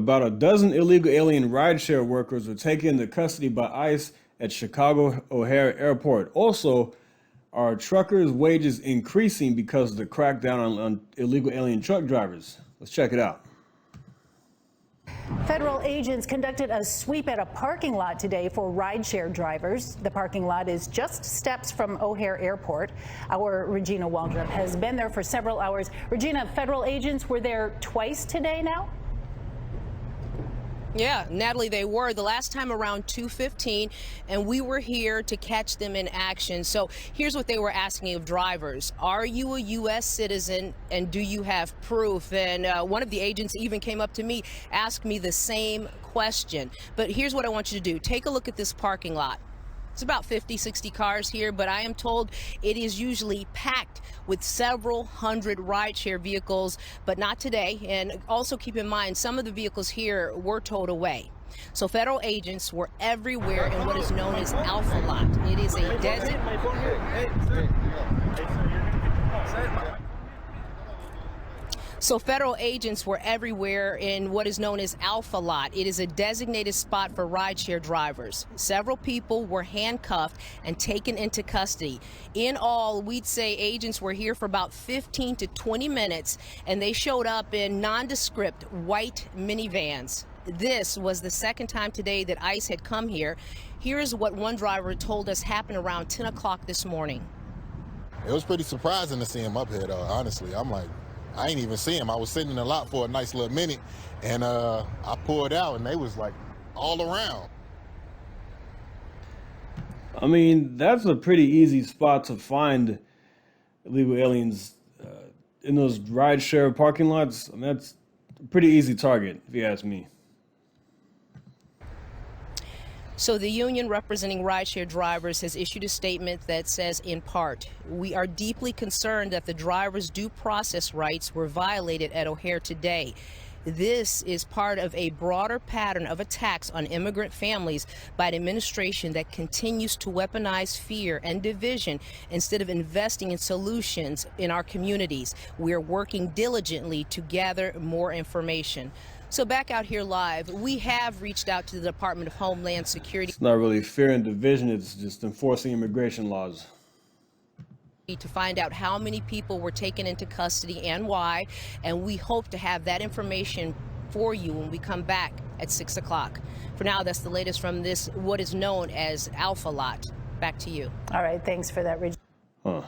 About a dozen illegal alien rideshare workers were taken into custody by ICE at Chicago O'Hare Airport. Also, are truckers' wages increasing because of the crackdown on illegal alien truck drivers? Let's check it out. Federal agents conducted a sweep at a parking lot today for rideshare drivers. The parking lot is just steps from O'Hare Airport. Our Regina Waldrop has been there for several hours. Regina, federal agents were there twice today now? Yeah, Natalie, they were the last time around 2:15, and we were here to catch them in action. So here's what they were asking of drivers. Are you a U.S. citizen, and do you have proof? And one of the agents even came up to me, asked me the same question. But here's what I want you to do. Take a look at this parking lot. It's about 50, 60 cars here, but I am told it is usually packed with several hundred rideshare vehicles, but not today. And also keep in mind, some of the vehicles here were towed away. So federal agents were everywhere in what is known as Alpha Lot. It is a desert. So federal agents were everywhere in what is known as Alpha Lot. It is a designated spot for rideshare drivers. Several people were handcuffed and taken into custody. In all, we'd say agents were here for about 15 to 20 minutes, and they showed up in nondescript white minivans. This was the second time today that ICE had come here. Here is what one driver told us happened around 10 o'clock this morning. It was pretty surprising to see him up here, though, honestly. I'm like, I ain't even see him. I was sitting in the lot for a nice little minute, and I pulled out, and they was like all around. I mean, that's a pretty easy spot to find illegal aliens in those rideshare parking lots. And that's a pretty easy target, if you ask me. So the union representing rideshare drivers has issued a statement that says, in part, we are deeply concerned that the drivers' due process rights were violated at O'Hare today. This is part of a broader pattern of attacks on immigrant families by an administration that continues to weaponize fear and division instead of investing in solutions in our communities. We are working diligently to gather more information. So back out here live, we have reached out to the Department of Homeland Security. It's not really fear and division, it's just enforcing immigration laws. To find out how many people were taken into custody and why, and we hope to have that information for you when we come back at 6 o'clock. For now, that's the latest from this, what is known as Alpha Lot. Back to you. All right, thanks for that, Regina.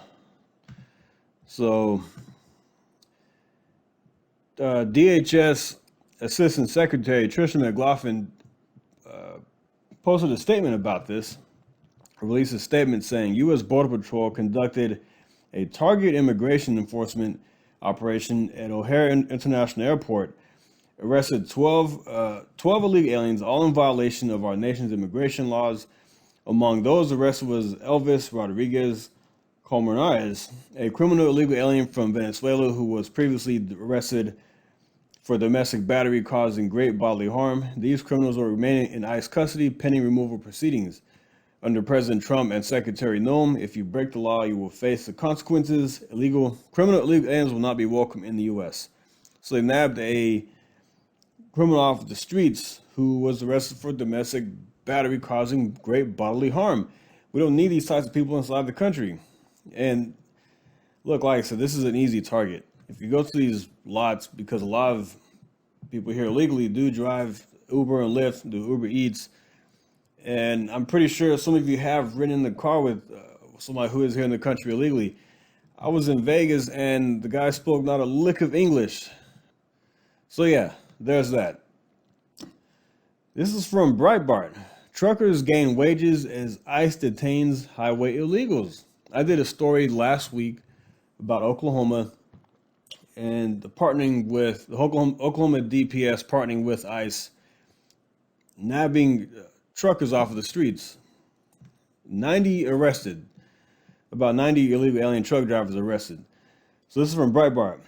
So, DHS Assistant Secretary Tricia McLaughlin posted a statement about this, released a statement saying U.S. Border Patrol conducted a target immigration enforcement operation at O'Hare International Airport, arrested 12 illegal aliens, all in violation of our nation's immigration laws. Among those arrested was Elvis Rodriguez Colmenares, a criminal illegal alien from Venezuela who was previously arrested for domestic battery causing great bodily harm. These criminals are remaining in ICE custody pending removal proceedings. Under President Trump and Secretary Noem, if you break the law, you will face the consequences. Criminal illegal aliens will not be welcome in the U.S. So they nabbed a criminal off the streets who was arrested for domestic battery causing great bodily harm. We don't need these types of people inside the country. And look, like I said, this is an easy target. If you go to these lots, because a lot of people here illegally do drive Uber and Lyft, do Uber Eats, and I'm pretty sure some of you have ridden in the car with somebody who is here in the country illegally. I was in Vegas and the guy spoke not a lick of English. So yeah, there's that. This is from Breitbart. Truckers gain wages as ICE detains highway illegals. I did a story last week about Oklahoma and partnering with the Oklahoma DPS, partnering with ICE, nabbing truckers off of the streets. 90 arrested. About 90 illegal alien truck drivers arrested. So this is from Breitbart.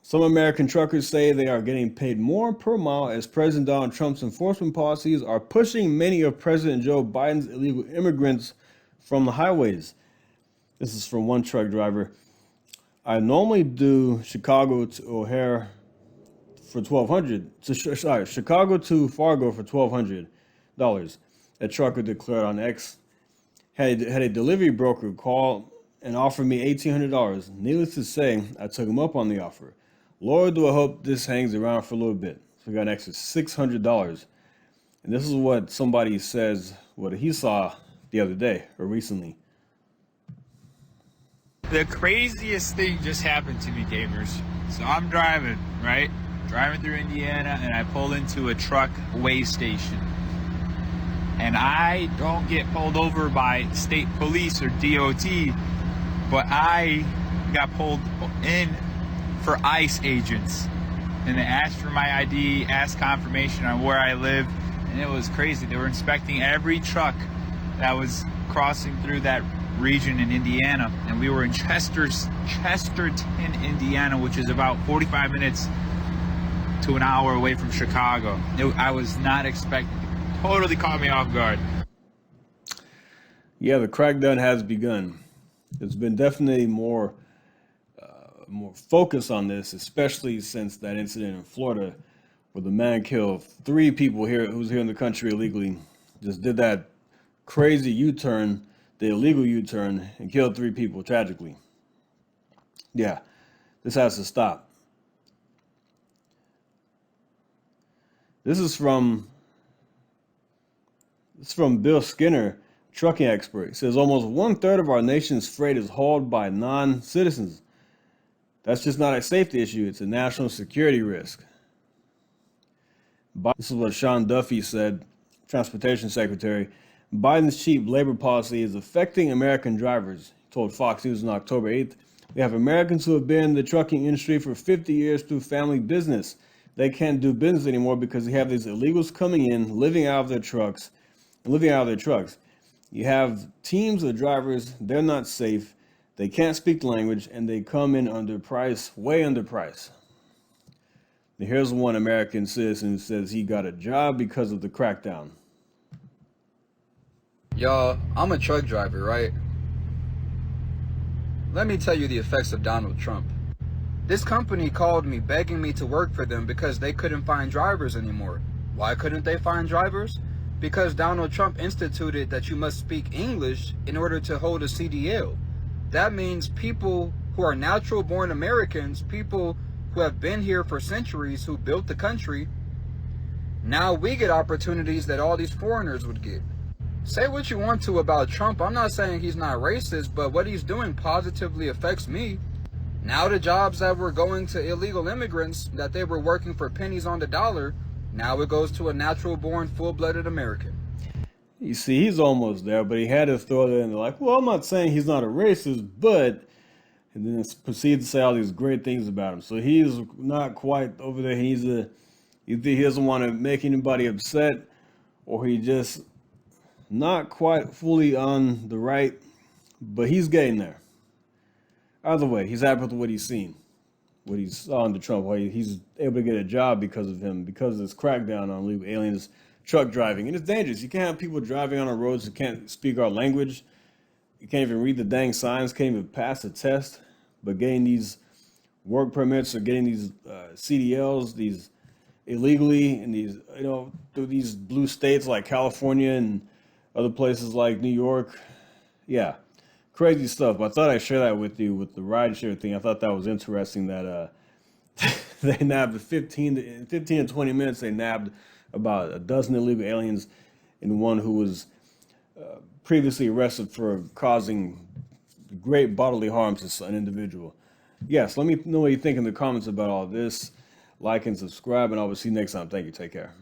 Some American truckers say they are getting paid more per mile as President Donald Trump's enforcement policies are pushing many of President Joe Biden's illegal immigrants from the highways. This is from one truck driver. I normally do Chicago to O'Hare for $1,200. Sorry, Chicago to Fargo for $1,200. A trucker declared on X had a delivery broker call and offer me $1,800. Needless to say, I took him up on the offer. Lord, do I hope this hangs around for a little bit. So we got an extra $600. And this is what somebody says, what he saw the other day or recently. The craziest thing just happened to me, gamers. So I'm driving, right? Driving through Indiana, and I pull into a truck weigh station. And I don't get pulled over by state police or DOT, but I got pulled in for ICE agents. And they asked for my ID, asked confirmation on where I live, and it was crazy. They were inspecting every truck that was crossing through that region in Indiana, and we were in Chesterton, Indiana, which is about 45 minutes to an hour away from Chicago. I was not expecting it. Totally caught me off guard. Yeah, the crackdown has begun. There's been definitely more focus on this, especially since that incident in Florida where the man killed 3 people here who's here in the country illegally. Just did that crazy U-turn, the illegal U-turn, and killed 3 people tragically. Yeah, this has to stop. This is from Bill Skinner, trucking expert. He says almost 1/3 of our nation's freight is hauled by non-citizens. That's just not a safety issue, it's a national security risk. This is what Sean Duffy said, Transportation Secretary. Biden's cheap labor policy is affecting American drivers. He told Fox News on October 8th, we have Americans who have been in the trucking industry for 50 years through family business. They can't do business anymore because they have these illegals coming in, living out of their trucks. You have teams of drivers, they're not safe, they can't speak the language, and they come in underpriced, way underpriced. Now here's one American citizen who says he got a job because of the crackdown. Y'all, I'm a truck driver, right? Let me tell you the effects of Donald Trump. This company called me begging me to work for them because they couldn't find drivers anymore. Why couldn't they find drivers? Because Donald Trump instituted that you must speak English in order to hold a CDL. That means people who are natural born Americans, people who have been here for centuries, who built the country, now we get opportunities that all these foreigners would get. Say what you want to about Trump. I'm not saying he's not racist, but what he's doing positively affects me. Now the jobs that were going to illegal immigrants, that they were working for pennies on the dollar, now it goes to a natural-born, full-blooded American. You see, he's almost there, but he had to throw that in there like, well, I'm not saying he's not a racist, but... And then proceeds to say all these great things about him. So he's not quite over there. Either he doesn't want to make anybody upset, or he just not quite fully on the right, but he's getting there. Either way, he's happy with what he's seen, what he saw under Trump, why he's able to get a job because of him, because of this crackdown on illegal aliens, truck driving. And it's dangerous. You can't have people driving on our roads who can't speak our language. You can't even read the dang signs, can't even pass a test, but getting these work permits or getting these CDLs, these illegally in these, through these blue states like California and other places like New York. Yeah, crazy stuff. But I thought I'd share that with you with the rideshare thing. I thought that was interesting that they nabbed 15 to 20 minutes. They nabbed about a dozen illegal aliens and one who was previously arrested for causing great bodily harm to an individual. Yes, let me know what you think in the comments about all this. Like and subscribe, and I will see you next time. Thank you. Take care.